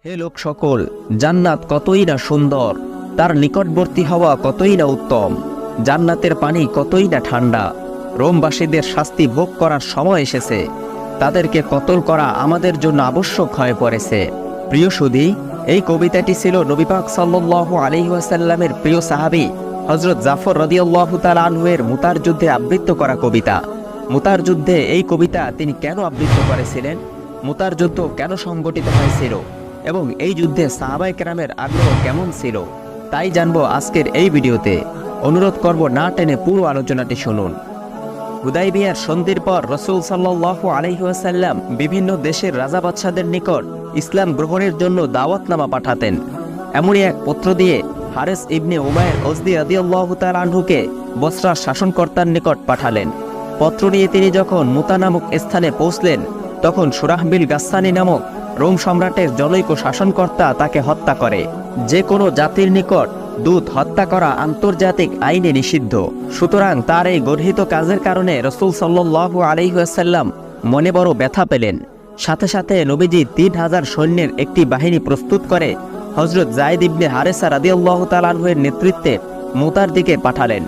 হে লোক সকল, জান্নাত কতই না সুন্দর, তার নিকটবর্তী হওয়া কতই না উত্তম। জান্নাতের পানি কতই না ঠান্ডা। রোমবাসীদের শাস্তি ভোগ করার সময় এসেছে, তাদেরকে কতল করা আমাদের জন্য আবশ্যক হয়ে পড়েছে। প্রিয় সুধী, এই কবিতাটি ছিল নবী পাক সাল্লাল্লাহু আলাইহি ওয়াসাল্লামের প্রিয় সাহাবী হযরত জাফর রাদিয়াল্লাহু তাআলা আনহুর মুতার যুদ্ধে আবৃত্ত করা কবিতা। মুতার যুদ্ধে এই কবিতা তিনি কেন আবৃত্ত করেছিলেন, মুতার যুদ্ধ কেন সংগঠিত হয়েছিল এবং এই যুদ্ধে সাহাবায়ে কেরামের আগ্রহ কেমন ছিল, তাই জানবো আজকের এই ভিডিওতে। অনুরোধ করব না টেনে পুরো আলোচনাটি শুনুন। হুদাইবিয়ার সন্ধির পর রাসূল সাল্লাল্লাহু আলাইহি ওয়াসাল্লাম বিভিন্ন দেশের রাজা বাদশাদের নিকট ইসলাম গ্রহণের জন্য দাওয়াতনামা পাঠাতেন। এমনই এক পত্র দিয়ে হারেস ইবনে উমাইর আজদি রাদিয়াল্লাহু তাআলা আনহুকে বসরার শাসনকর্তার নিকট পাঠালেন। পত্র নিয়ে তিনি যখন মুতা নামক স্থানে পৌঁছলেন, তখন সুরাহবিল গাসসানী নামক রোম সম্রাটের জনৈক শাসনকর্তা তাকে হত্যা করে। যে কোনো জাতির নিকট দূত হত্যা করা আন্তর্জাতিক আইনে নিষিদ্ধ। সুতরাং তার এই গর্হিত কাজের কারণে রাসূল সাল্লাল্লাহু আলাইহি ওয়াসাল্লাম মনে বড় ব্যথা পেলেন। সাথে সাথে নবীজি ৩০০০ সৈন্যের একটি বাহিনী প্রস্তুত করে হযরত যায়েদ ইবনে হারেসা রাদিয়াল্লাহু তাআলা আনহুর নেতৃত্বে মুতার দিকে পাঠালেন।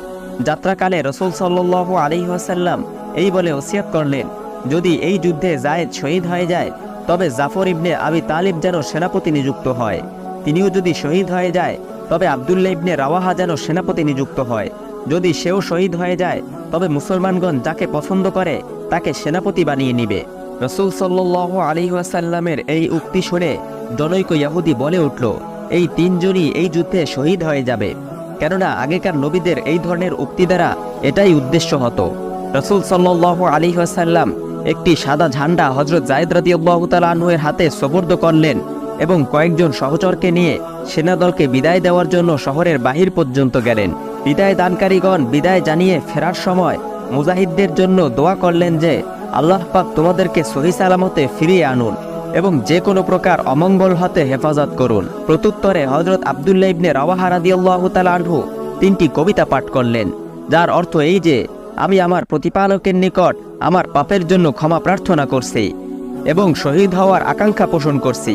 যাত্রাকালে রাসূল সাল্লাল্লাহু আলাইহি ওয়াসাল্লাম এই বলে ওসিয়ত করলেন, যদি এই যুদ্ধে যায়েদ শহীদ হয়ে যায় তবে জাফর ইবনে আবি তালিব যেন সেনাপতি নিযুক্ত হয়। তিনিও যদি শহীদ হয়ে যায় তবে আব্দুল্লাহ ইবনে রাওয়াহা যেন সেনাপতি নিযুক্ত হয়। যদি সেও শহীদ হয়ে যায় তবে মুসলমানগণ যাকে পছন্দ করে তাকে সেনাপতি বানিয়ে নিবে। রাসূল সাল্লাল্লাহু আলাইহি ওয়াসাল্লামের এই উক্তি শুনে জনৈক ইহুদি বলে উঠল, এই তিনজনই এই যুদ্ধে শহীদ হয়ে যাবে। কেননা আগেকার নবীদের এই ধরনের উক্তি দ্বারা এটাই উদ্দেশ্য হতো। রাসূল সাল্লাল্লাহু আলাইহি ওয়াসাল্লাম একটি সাদা ঝান্ডা হযরত যায়েদ রাদিয়াল্লাহু তাআলা আনহুর হাতে সুপর্দ করলেন এবং কয়েকজন সহচরকে নিয়ে সেনাদলকে বিদায় দেওয়ার জন্য শহরের বাহির পর্যন্ত গেলেন। বিদায় দানকারীগণ বিদায় জানিয়ে ফেরার সময় মুজাহিদদের জন্য দোয়া করলেন যে আল্লাহ পাক তোমাদেরকে সহি সালামতে ফিরিয়ে আনুন এবং যে কোনো প্রকার অমঙ্গল হতে হেফাজত করুন। প্রত্যুত্তরে হযরত আব্দুল্লাহ ইবনে রাওয়াহা রাদিয়াল্লাহু তাআলা আনহু ৩টি কবিতা পাঠ করলেন, যার অর্থ এই যে, আমি আমার প্রতিপালকের নিকট আমার পাপের জন্য ক্ষমা প্রার্থনা করছি এবং শহীদ হওয়ার আকাঙ্ক্ষা পোষণ করছি।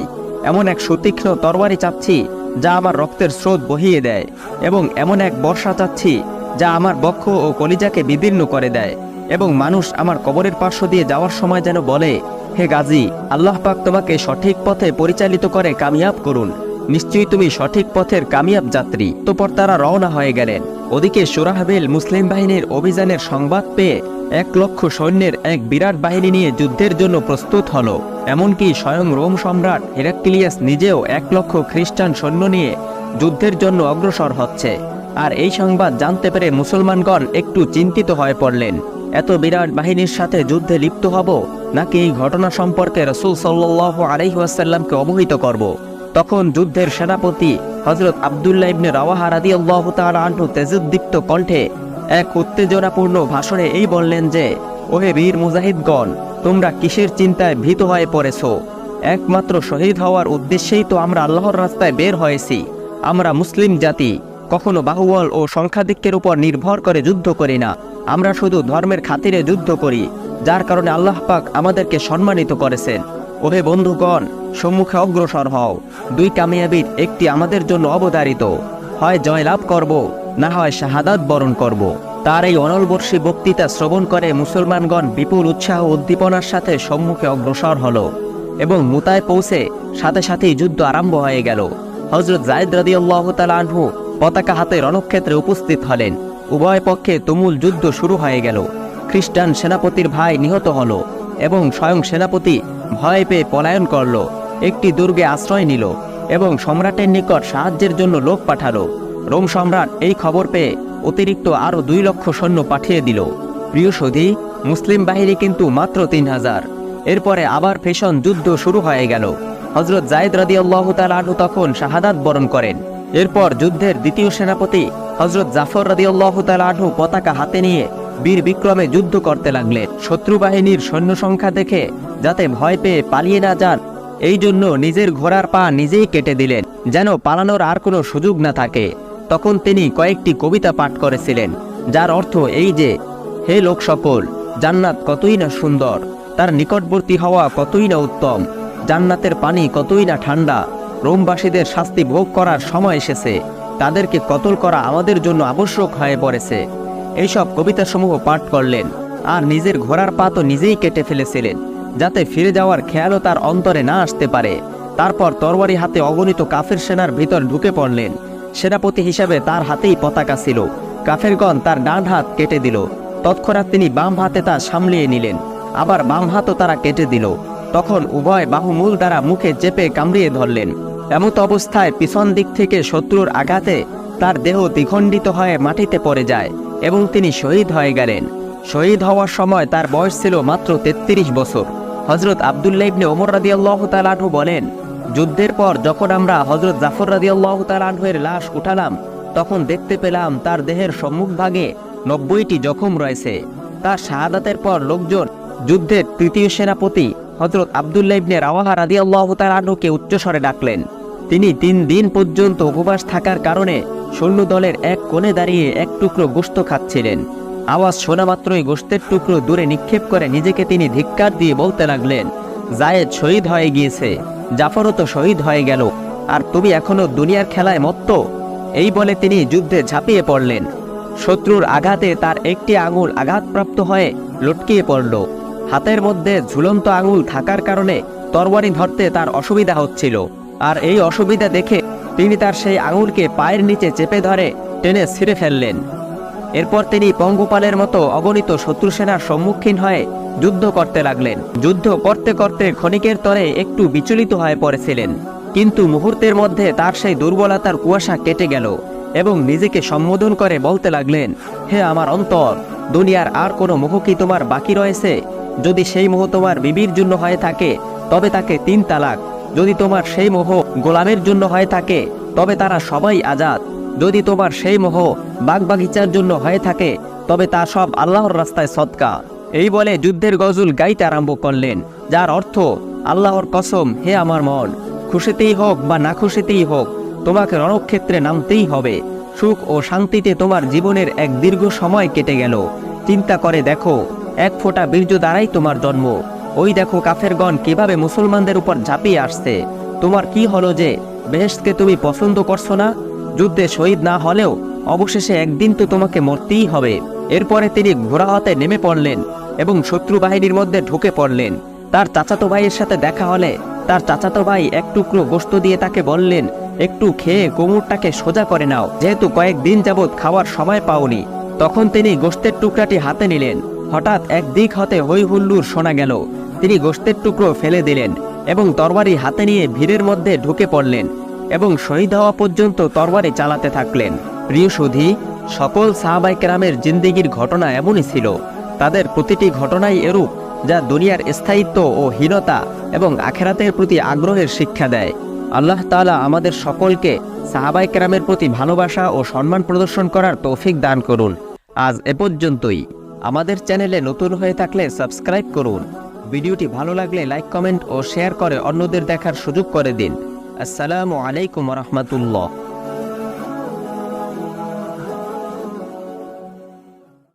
এমন এক সুতীক্ষ্ণ তরবারি চাচ্ছি যা আমার রক্তের স্রোত বহিয়ে দেয় এবং এমন এক বর্ষা চাচ্ছি যা আমার বক্ষ ও কলিজাকে বিদীর্ণ করে দেয় এবং মানুষ আমার কবরের পার্শ্ব দিয়ে যাওয়ার সময় যেন বলে, হে গাজী, আল্লাহ পাক তোমাকে সঠিক পথে পরিচালিত করে কামিয়াব করুন। নিশ্চয়ই তুমি সঠিক পথের কামিয়াব যাত্রী। অতঃপর তারা রওনা হয়ে গেলেন। ওদিকে সুরাহবিল মুসলিম বাহিনীর অভিযানের সংবাদ পেয়ে ১,০০,০০০ সৈন্যের এক বিরাট বাহিনী নিয়ে যুদ্ধের জন্য প্রস্তুত হলো। এমনকি স্বয়ং রোম সম্রাট হেরাক্লিয়াস নিজেও ১,০০,০০০ খ্রিস্টান সৈন্য নিয়ে যুদ্ধের জন্য অগ্রসর হচ্ছে। আর এই সংবাদ জানতে পেরে মুসলমানগণ একটু চিন্তিত হয়ে পড়লেন। এত বিরাট বাহিনীর সাথে যুদ্ধে লিপ্ত হব নাকি এই ঘটনা সম্পর্কে রাসূল সাল্লাল্লাহু আলাইহি ওয়াসাল্লামকে অবহিত করব। তখন যুদ্ধের সেনাপতি হযরত আব্দুল্লাহ ইবনে রাওয়াহা রাদিয়াল্লাহু তাআলা আনহু তেজোদ্দীপ্ত কণ্ঠে এক উত্তেজনাপূর্ণ ভাষণে এই বললেন যে, ওহে বীর মুজাহিদগণ, তোমরা কিসের চিন্তায় ভীত হয়ে পড়েছো? একমাত্র শহীদ হওয়ার উদ্দেশ্যেই তো আমরা আল্লাহর রাস্তায় বের হয়েছি। আমরা মুসলিম জাতি, কখনো বাহুবল ও সংখ্যাধিক্যের উপর নির্ভর করে যুদ্ধ করি না। আমরা শুধু ধর্মের খাতিরে যুদ্ধ করি, যার কারণে আল্লাহ পাক আমাদেরকে সম্মানিত করেছেন। ওহে বন্ধুগণ, সম্মুখে অগ্রসর হও। দুই কামিয়াবির একটি আমাদের জন্য অবধারিত, হয় জয়লাভ করব, না হয় শাহাদাত বরণ করব। তার এই অনলবর্ষী বক্তৃতা শ্রবণ করে মুসলমানগণ বিপুল উৎসাহ উদ্দীপনার সাথে সম্মুখে অগ্রসর হলো এবং মুতায় পৌঁছে সাথে সাথেই যুদ্ধ আরম্ভ হয়ে গেল। হযরত যায়েদ রাদিয়াল্লাহু তাআলা আনহু পতাকা হাতে রণক্ষেত্রে উপস্থিত হলেন। উভয় পক্ষে তুমুল যুদ্ধ শুরু হয়ে গেল। খ্রিস্টান সেনাপতির ভাই নিহত হলো এবং স্বয়ং সেনাপতি ভয় পেয়ে পলায়ন করল, একটি দুর্গে আশ্রয় নিল এবং সম্রাটের নিকট সাহায্যের জন্য লোক পাঠালো। রোম সম্রাট এই খবর পেয়ে অতিরিক্ত আরও ২,০০,০০০ সৈন্য পাঠিয়ে দিল। প্রিয় সুধী, মুসলিম বাহিনী কিন্তু মাত্র ৩,০০০। এরপরে আবার ভীষণ যুদ্ধ শুরু হয়ে গেল। হযরত যায়েদ রাদিয়াল্লাহু তাআলা আনহু তখন শাহাদাত বরণ করেন। এরপর যুদ্ধের দ্বিতীয় সেনাপতি হযরত জাফর রাদিয়াল্লাহু তাআলা আনহু পতাকা হাতে নিয়ে বীর বিক্রমে যুদ্ধ করতে লাগলেন। শত্রু বাহিনীর সৈন্য সংখ্যা দেখে যাতে ভয় পেয়ে পালিয়ে না যান, এই জন্য নিজের ঘোড়ার পা নিজেই কেটে দিলেন, যেন পালানোর আর কোনো সুযোগ না থাকে। তখন তিনি কয়েকটি কবিতা পাঠ করেছিলেন, যার অর্থ এই যে, হে লোক সকল, জান্নাত কতই না সুন্দর, তার নিকটবর্তী হওয়া কতই না উত্তম। জান্নাতের পানি কতই না ঠান্ডা। রোমবাসীদের শাস্তি ভোগ করার সময় এসেছে, তাদেরকে কতল করা আমাদের জন্য আবশ্যক হয়ে পড়েছে। এইসব কবিতাসমূহ পাঠ করলেন আর নিজের ঘোড়ার পা তো নিজেই কেটে ফেলেছিলেন, যাতে ফিরে যাওয়ার খেয়ালও তার অন্তরে না আসতে পারে। তারপর তরবারি হাতে অগণিত কাফের সেনার ভিতর ঢুকে পড়লেন। সেনাপতি হিসাবে তার হাতেই পতাকা ছিল। কাফেরগণ তার ডান হাত কেটে দিল, তৎক্ষণাৎ তিনি বাম হাতে তা সামলিয়ে নিলেন, আবার বাম হাতও তারা কেটে দিল। তখন উভয় বাহুমূল দ্বারা মুখে চেপে কামড়িয়ে ধরলেন। এমত অবস্থায় পিছন দিক থেকে শত্রুর আঘাতে তার দেহ দ্বিখণ্ডিত হয়ে মাটিতে পড়ে যায় এবং তিনি শহীদ হয়ে গেলেন। শহীদ হওয়ার সময় তার বয়স ছিল মাত্র 33 বছর। হযরত আব্দুল্লাহ ইবনে ওমর রাদিয়াল্লাহু তাআলা আনহু বলেন, যুদ্ধের পর যখন আমরা হযরত জাফর রাদিয়াল্লাহু তাআলা আনহুর লাশ উঠালাম, তখন দেখতে পেলাম তার দেহের সম্মুখভাগে 90টি জখম রয়েছে। তার শাহাদাতের পর লোকজন যুদ্ধের তৃতীয় সেনাপতি হযরত আব্দুল্লাহ ইবনে রাওয়াহা রাদিয়াল্লাহু তাআলা আনহুকে উচ্চস্বরে ডাকলেন। তিনি 3 দিন পর্যন্ত উপবাস থাকার কারণে সৈন্যদলের এক কোণে দাঁড়িয়ে এক টুকরো গোশত খাচ্ছিলেন। আওয়াজ শোনা মাত্রই গোশতের টুকরো দূরে নিক্ষেপ করে নিজেকে তিনি ধিক্কার দিয়ে বলতে লাগলেন, জায়েদ শহীদ হয়ে গিয়েছে, জাফরও তো শহীদ হয়ে গেল, আর তুমি এখনো দুনিয়ার খেলায় মত্ত। এই বলে তিনি যুদ্ধে ঝাঁপিয়ে পড়লেন। শত্রুর আঘাতে তার একটি আঙুল আঘাতপ্রাপ্ত হয়ে লটকিয়ে পড়ল। হাতের মধ্যে ঝুলন্ত আঙুল থাকার কারণে তরবারি ধরতে তার অসুবিধা হচ্ছিল, আর এই অসুবিধা দেখে তিনি তার সেই আঙুলকে পায়ের নিচে চেপে ধরে টেনে ছিঁড়ে ফেললেন। এরপর তিনি পঙ্গপালের মতো অগণিত শত্রু সেনার সম্মুখীন হয়ে যুদ্ধ করতে লাগলেন। যুদ্ধ করতে করতে ক্ষণিকের তরে একটু বিচলিত হয়ে পড়েছিলেন, কিন্তু মুহূর্তের মধ্যে তার সেই দুর্বলতার কুয়াশা কেটে গেল এবং নিজেকে সম্বোধন করে বলতে লাগলেন, হে আমার অন্তর, দুনিয়ার আর কোনো মোহ কি তোমার বাকি রয়েছে? যদি সেই মোহ তোমার বিবির জন্য হয়ে থাকে তবে তাকে 3 তালাক, যদি তোমার সেই মোহ গোলামের জন্য হয়ে থাকে তবে তারা সবাই আজাদ, যদি তোমার সেই মোহ বাগবাগিচার জন্য হয়ে থাকে তবে তা সব আল্লাহর রাস্তায় সদকা। এই বলে যুদ্ধের গজল গাইতে আরম্ভ করলেন, যার অর্থ, আল্লাহর কসম, হে আমার মন, খুশিতেই হোক বা না খুশিতেই হোক তোমাকে রণক্ষেত্রে নামতেই হবে। সুখ ও শান্তিতে তোমার জীবনের এক দীর্ঘ সময় কেটে গেল। চিন্তা করে দেখো, এক ফোঁটা বীর্য দ্বারাই তোমার জন্ম। ওই দেখো কাফেরগণ কিভাবে মুসলমানদের উপর ঝাঁপিয়ে আসছে। তোমার কি হলো যে বেহেশতকে তুমি পছন্দ করছো না? যুদ্ধে শহীদ না হলেও অবশেষে একদিন তো তোমাকে মরতেই হবে। এরপরে তিনি ঘোড়া হাতে নেমে পড়লেন এবং শত্রু বাহিনীর মধ্যে ঢুকে পড়লেন। তার চাচাতো ভাইয়ের সাথে দেখা হলে তার চাচাতো ভাই এক টুকরো গোশত দিয়ে তাকে বললেন, একটু খেয়ে কোমরটাকে সোজা করে নাও, যেহেতু কয়েকদিন যাবৎ খাওয়ার সময় পাওনি। তখন তিনি গোশতের টুকরাটি হাতে নিলেন। হঠাৎ একদিক হতে হই হুল্লোড় শোনা গেল। তিনি গোশতের টুকরো ফেলে দিলেন এবং তরবারি হাতে নিয়ে ভিড়ের মধ্যে ঢুকে পড়লেন এবং শহীদ হওয়া পর্যন্ত তরবারি চালাতে থাকলেন। প্রিয় সুধী, সকল সাহাবায়ে কেরামের জিন্দেগির ঘটনা এমনই ছিল। তাদের প্রতিটি ঘটনাই এরূপ, যা দুনিয়ার স্থায়িত্ব ও হীনতা এবং আখিরাতের প্রতি আগ্রহের শিক্ষা দেয়। আল্লাহ তাআলা আমাদের সকলকে সাহাবায়ে কেরামের প্রতি ভালোবাসা ও সম্মান প্রদর্শন করার তৌফিক দান করুন। আজ এ পর্যন্তই। আমাদের চ্যানেলে নতুন হয়ে থাকলে সাবস্ক্রাইব করুন। ভিডিওটি ভালো লাগলে লাইক, কমেন্ট ও শেয়ার করে অন্যদের দেখার সুযোগ করে দিন। আসসালামু আলাইকুম ওয়া রাহমাতুল্লাহ।